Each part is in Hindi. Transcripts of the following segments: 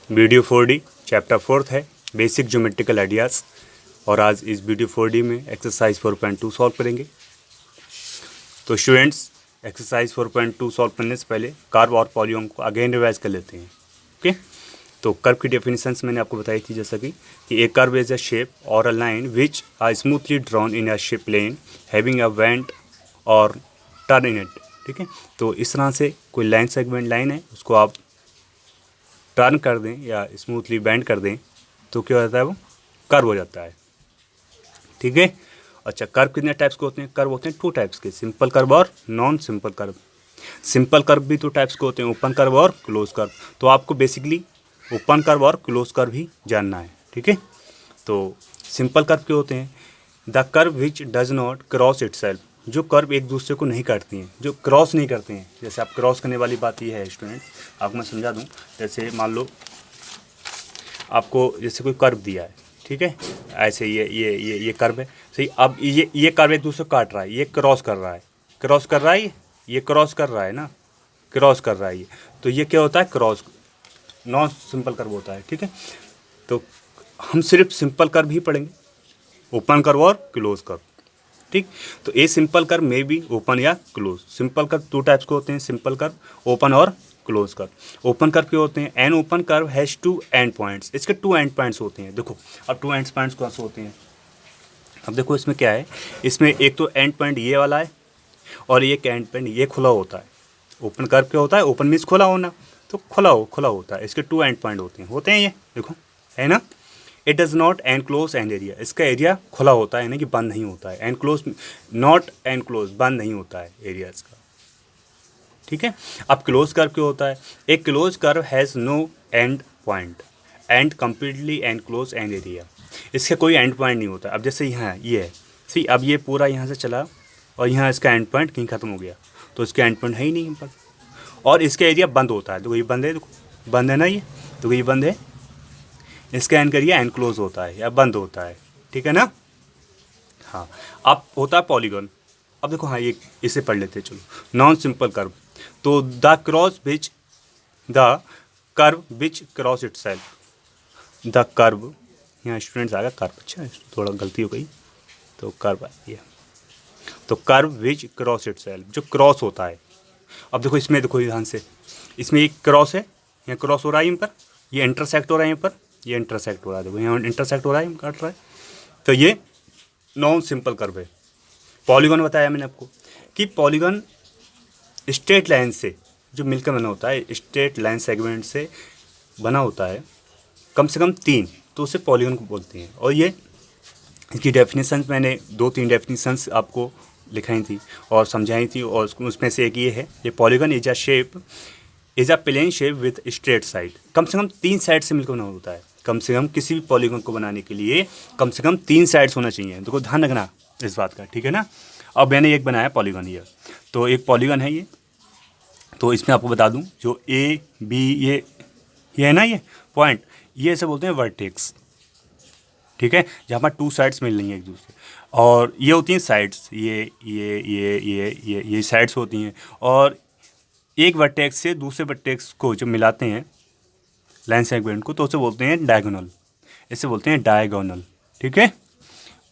वीडियो 4D चैप्टर 4 है बेसिक ज्योमेट्रिकल आइडियाज़। और आज इस वीडियो 4D में एक्सरसाइज 4.2 सॉल्व करेंगे। तो स्टूडेंट्स, एक्सरसाइज 4.2 सॉल्व करने से पहले कर्व और पॉलीगॉन को अगेन रिवाइज कर लेते हैं। ओके, तो कर्व की डेफिनेशंस मैंने आपको बताई थी, जैसा कि a curve is a shape or a line which are smoothly drawn in a shape plane having a bent or turn in it. ठीक है, तो इस तरह से कोई लाइन सेगमेंट लाइन है, उसको आप टर्न कर दें या स्मूथली बेंड कर दें तो क्या हो जाता है, वो कर्व हो जाता है। ठीक है, अच्छा, कर्व कितने टाइप्स के होते हैं? कर्व होते हैं 2 टाइप्स के, सिंपल कर्व और non simple curve. Simple curve भी 2 टाइप्स के होते हैं, ओपन कर्व और क्लोज कर्व। तो आपको बेसिकली ओपन कर्व और क्लोज कर्व ही जानना है। ठीक है, तो सिंपल कर्व क्या होते हैं? The curve which does not cross itself, जो कर्व एक दूसरे को नहीं काटती हैं, जो क्रॉस नहीं करते हैं। जैसे आप क्रॉस करने वाली बात ये है स्टूडेंट, आपको मैं समझा दूं। जैसे मान लो आपको जैसे कोई कर्व दिया है, ठीक है, ऐसे ये कर्व है, सही। अब ये कर्व एक दूसरे को काट रहा है, ये क्रॉस कर रहा है, क्रॉस कर रहा है, ये क्रॉस कर रहा है ना, क्रॉस कर रहा है ये, तो ये क्या होता है? क्रॉस, नॉन सिंपल कर्व होता है। ठीक है, तो हम सिर्फ सिंपल कर्व ही पढ़ेंगे, ओपन कर्व और क्लोज कर्व। ठीक, तो ए सिंपल कर्व में भी ओपन या क्लोज। सिंपल कर्व 2 टाइप्स के होते हैं, simple curve, open or close curve. Open curve के होते हैं an open curve has 2 and points, इसके 2 एंड पॉइंट्स होते हैं। देखो अब 2 एंड पॉइंट्स कौन से होते हैं? अब देखो इसमें क्या है, इसमें एक तो एंड पॉइंट ये वाला है और एक एंड पॉइंट ये खुला होता है। ओपन कर्व क्या होता है? ओपन मीन्स खुला होना, तो खुला होता है। इसके 2 एंड पॉइंट होते हैं ये, देखो है ना। It does not enclose and area, इसका एरिया खुला होता है, यानी कि बंद नहीं होता है। एनक्लोज, नॉट एनक्लोज, बंद नहीं होता है एरिया इसका। ठीक है, अब क्लोज कर्व क्या होता है? एक close curve has no end point and completely enclose and area, इसका कोई एंड पॉइंट नहीं होता। अब जैसे यहाँ ये है, सी, अब ये पूरा यहाँ से चला और यहाँ इसका एंड पॉइंट कहीं ख़त्म हो गया, तो इसका एंड पॉइंट है ही नहीं पर, और इसका एरिया बंद होता है। तो ये बंद है, देखो बंद है ना ये, तो ये बंद है, इसका एंड करिए एनक्लोज होता है या बंद होता है। ठीक है ना। हाँ, अब होता है पॉलीगॉन। अब देखो, हाँ, ये इसे पढ़ लेते हैं, चलो। नॉन सिंपल कर्व, तो the curve which cross itself, the curve, यहाँ स्टूडेंट्स आ गया कर्व, अच्छा थोड़ा गलती हो गई, तो कर्व आ गया, तो कर्व विच क्रॉस इटसेल्फ, जो क्रॉस होता है। अब देखो इसमें, देखो ध्यान से, इसमें एक क्रॉस है, यहाँ क्रॉस हो रहा है इन पर, ये इंटरसेक्ट हो रहा है यहाँ पर, ये इंटरसेक्ट हो रहा है, देखो यहाँ इंटरसेक्ट हो रहा है, काट रहा है, तो ये नॉन सिंपल कर्व है। पॉलीगॉन बताया मैंने आपको कि पॉलीगॉन स्ट्रेट लाइन से जो मिलकर बना होता है, स्ट्रेट लाइन सेगमेंट से बना होता है, कम से कम 3, तो उसे पॉलीगॉन को बोलते हैं। और ये इसकी डेफिनेशंस मैंने 2-3 डेफिनेशंस आपको लिखाई थी और समझाई थी, और उसमें से एक ये है, ये polygon is a plane shape with straight side. कम से कम 3 साइड से मिलकर बना होता है। कम से कम किसी भी पॉलीगॉन को बनाने के लिए कम से कम 3 साइड्स होना चाहिए, देखो ध्यान रखना इस बात का। ठीक है ना। अब मैंने एक बनाया पॉलीगॉन ये, तो एक पॉलीगॉन है ये, तो इसमें आपको बता दूं, जो ए बी ये है ना, ये पॉइंट, ये ऐसे बोलते हैं वर्टेक्स। ठीक है, जहाँ पर 2 साइड्स मिल रही हैं एक दूसरे, और ये होती हैं साइड्स, ये साइड्स होती हैं। और एक वर्टेक्स से दूसरे वर्टेक्स को जब मिलाते हैं लाइन सेगमेंट को, तो उसे बोलते हैं डायगोनल, इसे बोलते हैं डायगोनल। ठीक है,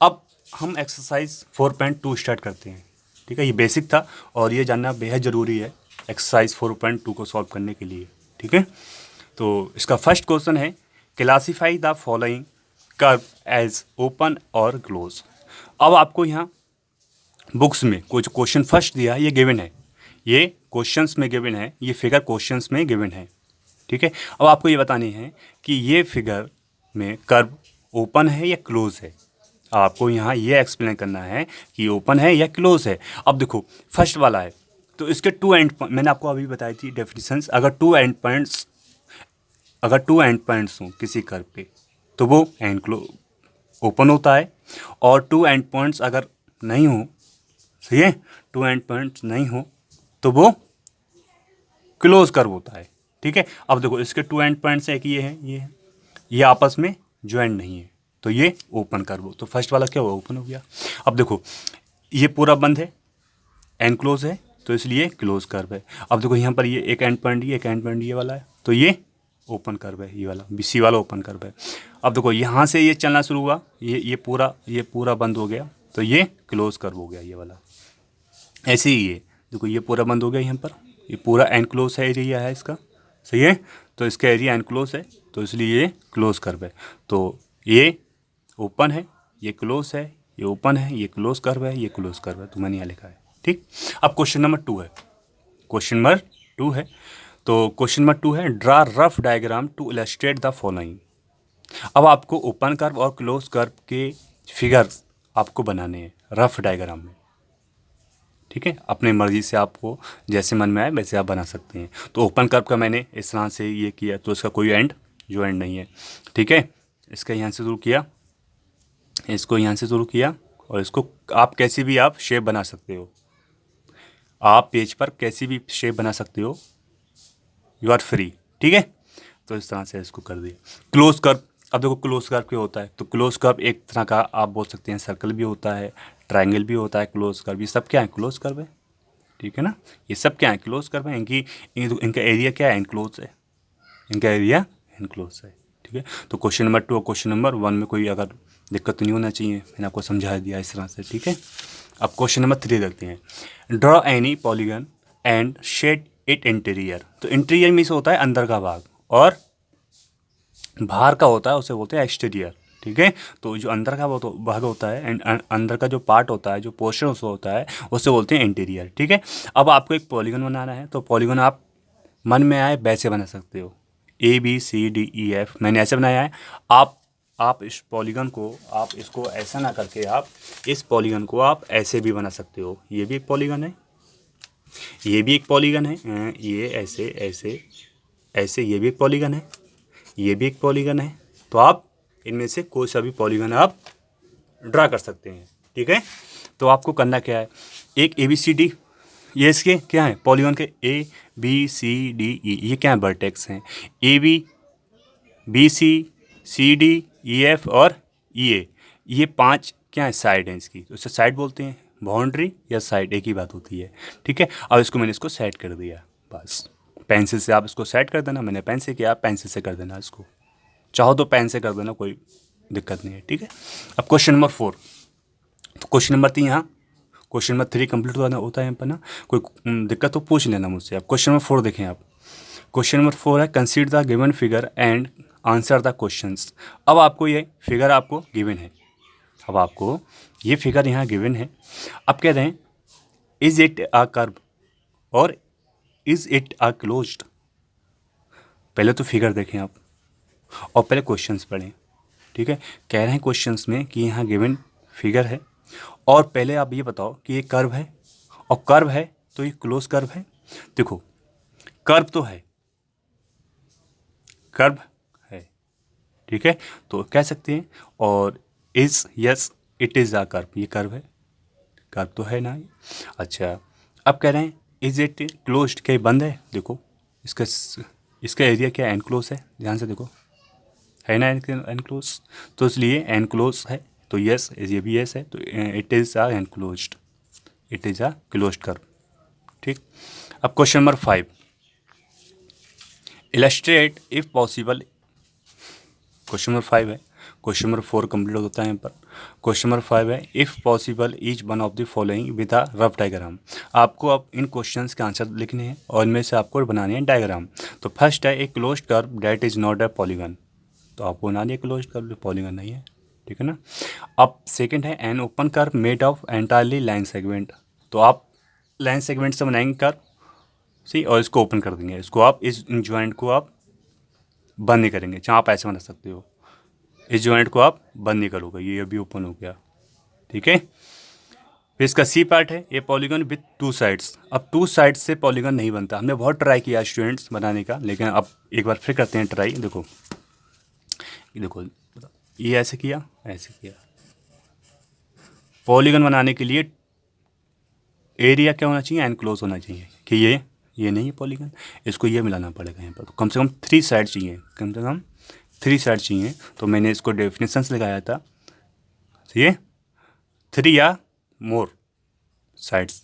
अब हम एक्सरसाइज 4.2 स्टार्ट करते हैं। ठीक है, ये बेसिक था और ये जानना बेहद ज़रूरी है एक्सरसाइज 4.2 को सॉल्व करने के लिए। ठीक है, तो इसका फर्स्ट क्वेश्चन है, classify the following curve as open or close. अब आपको यहाँ बुक्स में कुछ क्वेश्चन फर्स्ट दिया है, ये गिवन है, ये क्वेश्चंस में गिवन है, ये फिगर क्वेश्चंस में गिवन है। ठीक है, अब आपको ये बतानी है कि ये फिगर में कर्व ओपन है या क्लोज है। आपको यहाँ ये एक्सप्लेन करना है कि ओपन है या क्लोज है। अब देखो फर्स्ट वाला है, तो इसके 2 एंड पॉइंट मैंने आपको अभी बताई थी डेफिनेशंस। अगर 2 एंड पॉइंट्स हों किसी कर्व पे, तो वो ओपन होता है, और 2 एंड पॉइंट्स अगर नहीं हो, सही है, 2 एंड पॉइंट्स नहीं हो तो वो क्लोज कर्व होता है। ठीक है, अब देखो इसके 2 एंड पॉइंट्स है कि ये आपस में ज्वाइन नहीं है, तो ये ओपन कर्व हो। तो फर्स्ट वाला क्या हुआ? ओपन हो गया। अब देखो ये पूरा बंद है, एनक्लोज है, तो इसलिए क्लोज कर्व है। अब देखो यहाँ पर ये एक एंड पॉइंट, ये एक एंड पॉइंट ये वाला है, तो ये ओपन कर्व है, ये वाला BC वाला ओपन कर्व है। अब देखो यहाँ से ये चलना शुरू हुआ, ये पूरा बंद हो गया, तो ये क्लोज कर्व हो गया ये वाला। ऐसे ही ये देखो ये पूरा बंद हो गया यहाँ पर, ये पूरा एनक्लोज है एरिया है इसका, सही है। तो इसका एरिया एनक्लोज है, तो इसलिए ये क्लोज कर्व है। तो ये ओपन है, ये क्लोज है, ये ओपन है, ये क्लोज कर्व है, ये क्लोज कर्व है, तो मैंने यहाँ लिखा है, ठीक। अब क्वेश्चन नंबर 2 है, क्वेश्चन नंबर 2 है। तो क्वेश्चन नंबर 2 है, draw rough diagram to illustrate the following. अब आपको ओपन कर्व और क्लोज कर्व के फिगर आपको बनाने हैं रफ डायग्राम में, ठीक है। अपने मर्जी से आपको जैसे मन में आए वैसे आप बना सकते हैं। तो ओपन कर्व का मैंने इस तरह से ये किया, तो इसका कोई एंड नहीं है, ठीक है। इसका यहाँ से शुरू किया, इसको यहाँ से शुरू किया, और इसको आप कैसी भी आप शेप बना सकते हो, आप पेज पर कैसी भी शेप बना सकते हो, यू आर फ्री, ठीक है। तो इस तरह से इसको कर दिया। क्लोज कर्व, अब देखो क्लोज कर्व क्या होता है, तो क्लोज कर्व एक तरह का आप बोल सकते हैं सर्कल भी होता है, ट्रायंगल भी होता है, क्लोज कर्व, ये सब क्या है, क्लोज कर्व है, ठीक है ना। ये सब क्या है, क्लोज कर्व है। इनका एरिया क्या है, एनक्लोज है, इनका एरिया एनक्लोज है, ठीक है। तो क्वेश्चन नंबर 2 और क्वेश्चन नंबर 1 में कोई अगर दिक्कत तो नहीं होना चाहिए, मैंने आपको समझा दिया इस तरह से, ठीक है। अब क्वेश्चन नंबर 3 देखते हैं, draw any polygon and shade it interior. तो इंटीरियर मीन्स होता है अंदर का भाग, और बाहर का होता है उसे बोलते हैं एक्सटीरियर, ठीक है। तो जो अंदर का वो तो भाग होता है, एंड अंदर का जो पार्ट होता है, जो पोर्शन उसको होता है, उससे बोलते हैं इंटीरियर, ठीक है। अब आपको एक पॉलीगन बनाना है, तो पॉलीगन आप मन में आए वैसे बना सकते हो, ABCDEF मैंने ऐसे बनाया है। आप इस पॉलीगन को, आप इसको ऐसा ना करके आप इस पॉलीगन को आप ऐसे भी बना सकते हो। ये भी एक पॉलीगन है, ये भी एक पॉलीगन है, ये ऐसे ऐसे ऐसे, ये भी एक पॉलीगन है, ये भी एक पॉलीगन है। तो आप इनमें से कोई सा भी पॉलीगन आप ड्रा कर सकते हैं, ठीक है। तो आपको करना क्या है, एक ABCD, ये इसके क्या है, पॉलीगन के ABCDE, ये क्या है, वर्टेक्स हैं, ABBCCDEF और ये 5 क्या है, साइड हैं इसकी, तो इसे साइड बोलते हैं। बाउंड्री या साइड एक ही बात होती है, ठीक है। अब इसको मैंने इसको सेट कर दिया, बस पेंसिल से आप इसको सेट कर देना, मैंने पेन से किया, आप पेंसिल से कर देना, इसको चाहो तो पेन से कर देना, कोई दिक्कत नहीं है, ठीक है। अब क्वेश्चन नंबर 4, तो क्वेश्चन नंबर 3 यहाँ, क्वेश्चन नंबर 3 कंप्लीट होता है यहाँ पर ना, कोई दिक्कत तो पूछ लेना मुझसे। अब क्वेश्चन नंबर 4 देखें आप, क्वेश्चन नंबर 4 है, consider the given figure and answer the questions. अब आपको ये फिगर आपको गिवन है, अब आपको ये फिगर यहाँ गिवन है। अब कह रहे हैं इज इट अ कर्व और इज इट अ क्लोज्ड। पहले तो फिगर देखें आप और पहले क्वेश्चंस पढ़ें, ठीक है। कह रहे हैं क्वेश्चंस में कि यहाँ गिवन फिगर है, और पहले आप ये बताओ कि ये कर्व है, और कर्व है तो ये क्लोज कर्व है। देखो कर्व तो है, कर्व है, ठीक है, तो कह सकते हैं। और is, yes it is a curve, ये कर्व है, कर्व तो है ना ये। अच्छा, अब कह रहे हैं इज इट क्लोज्ड, क्या ये बंद है। देखो इसका एरिया क्या है, एनक्लोज है, ध्यान से देखो, है ना एनक्लोज, तो इसलिए एनक्लोज है, तो यस, ये भी यस है, तो it is a enclosed, it is a closed curve, ठीक। अब question number 5, illustrate if possible. Question number 5 है, क्वेश्चन नंबर 4 कंप्लीट होता है यहाँ पर। क्वेश्चन नंबर 5 है, if possible each one of the following with a rough diagram. आपको अब इन क्वेश्चंस के आंसर लिखने हैं और इनमें से आपको बनाने हैं डायग्राम। तो फर्स्ट है, a closed curve that is not a polygon, तो आपको बना दिया क्लोज्ड कर्व, पॉलीगन नहीं है, ठीक है ना। अब सेकंड है, an open curve made of entirely line segment, तो आप लाइन सेगमेंट से बनाएंगे कर्व, सही, और इसको ओपन कर देंगे, इसको आप इस जॉइंट को आप बंद नहीं करेंगे, चाहे आप ऐसे बना सकते हो, इस जॉइंट को आप बंद नहीं करोगे, ये अभी ओपन हो गया, ठीक है। फिर इसका सी पार्ट है, ये पॉलीगन विथ 2 साइड्स। अब 2 साइड्स से पॉलीगन नहीं बनता, हमने बहुत ट्राई किया स्टूडेंट्स बनाने का, लेकिन अब एक बार फिर करते हैं ट्राई। देखो ये ऐसे किया, ऐसे किया, पॉलीगन बनाने के लिए एरिया क्या होना चाहिए, एनक्लोज होना चाहिए, कि ये नहीं है पॉलीगन, इसको ये मिलाना पड़ेगा यहाँ पर, तो कम से कम 3 साइड चाहिए, कम से कम 3 साइड चाहिए। तो मैंने इसको डेफिनेशन से लगाया था, ये 3 या मोर साइड्स,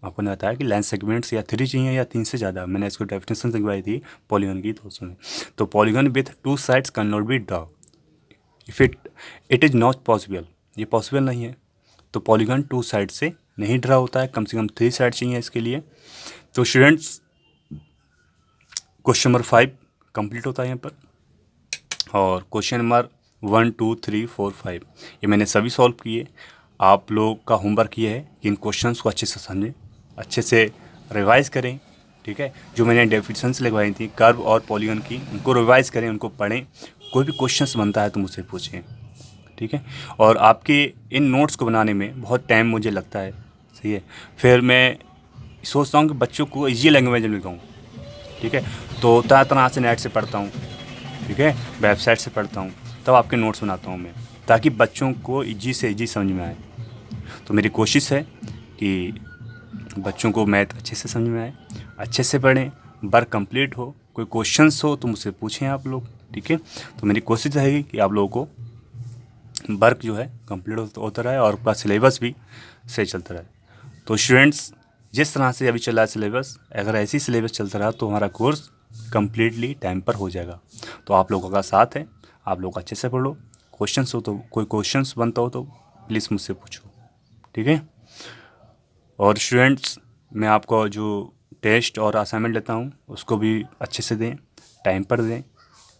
आपको ने बताया कि लाइन सेगमेंट्स या 3 चाहिए या 3 से ज़्यादा। मैंने इसको डेफिनेशन लिखवाई थी पॉलीगन की, तो सुने। तो polygon with 2 sides can not be draw if it is not possible, ये पॉसिबल नहीं है। तो पॉलीगन 2 साइड से नहीं ड्रा होता है, कम से कम 3 साइड चाहिए इसके लिए। तो स्टूडेंट्स क्वेश्चन नंबर 5 कंप्लीट होता है यहाँ पर, और क्वेश्चन नंबर 1 2 3 4 5 ये मैंने सभी सॉल्व किए। आप लोग का होमवर्क ये है कि इन क्वेश्चंस को अच्छे से समझें, अच्छे से रिवाइज़ करें, ठीक है। जो मैंने डेफिनेशंस लगवाई थी कर्व और पॉलीगन की, उनको रिवाइज़ करें, उनको पढ़ें। कोई भी क्वेश्चंस बनता है तो मुझसे पूछें, ठीक है। और आपके इन नोट्स को बनाने में बहुत टाइम मुझे लगता है, सही है। फिर मैं सोचता हूँ कि बच्चों को ईजी लैंग्वेज में लिखाऊँ, ठीक है। तो तरह तरह से नेट से पढ़ता हूँ, ठीक है, वेबसाइट से पढ़ता हूँ, तब आपके नोट्स बनाता हूँ मैं, ताकि बच्चों को ईजी से ईजी समझ में आए। तो मेरी कोशिश है कि बच्चों को मैथ अच्छे से समझ में आए, अच्छे से पढ़ें, वर्क कंप्लीट हो। कोई क्वेश्चंस हो तो मुझसे पूछें आप लोग, ठीक है। तो मेरी कोशिश रहेगी कि आप लोगों को वर्क जो है कंप्लीट होता रहे और आपका सिलेबस भी सही चलता रहे। तो स्टूडेंट्स जिस तरह से अभी चल रहा है सिलेबस, अगर ऐसी सिलेबस चलता रहा तो हमारा कोर्स कम्प्लीटली टाइम पर हो जाएगा। तो आप लोगों का साथ है, आप लोग अच्छे से पढ़ो। क्वेश्चंस हो तो, कोई क्वेश्चंस बनता हो तो प्लीज़ मुझसे पूछो, ठीक है। और स्टूडेंट्स मैं आपको जो टेस्ट और असाइनमेंट लेता हूँ उसको भी अच्छे से दें, टाइम पर दें,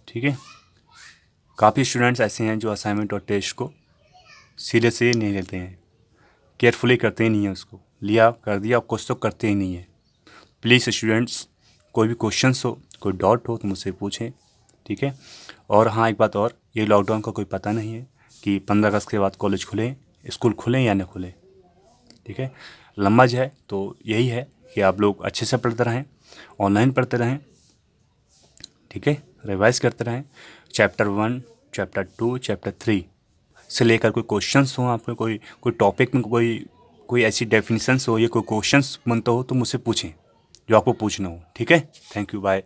ठीक है। काफ़ी स्टूडेंट्स ऐसे हैं जो असाइनमेंट और टेस्ट को सीरियसली नहीं लेते हैं, केयरफुली करते ही नहीं है, उसको लिया कर दिया, कुछ तो करते ही नहीं है। प्लीज़ स्टूडेंट्स कोई भी क्वेश्चंस हो, कोई डाउट हो तो मुझसे पूछें, ठीक है। और हाँ, एक बात और, ये लॉकडाउन का कोई पता नहीं है कि 15 अगस्त के बाद कॉलेज खुलें, स्कूल खुलें या न खुलें, ठीक है। लम्बा जो है तो यही है कि आप लोग अच्छे से पढ़ते रहें, ऑनलाइन पढ़ते रहें, ठीक है, रिवाइज करते रहें। चैप्टर 1, चैप्टर 2, चैप्टर 3 से लेकर कोई क्वेश्चंस हो आपको, कोई टॉपिक में कोई ऐसी डेफिनेशंस हो या कोई क्वेश्चंस बनता हो तो मुझसे पूछें जो आपको पूछना हो, ठीक है। Thank you, bye.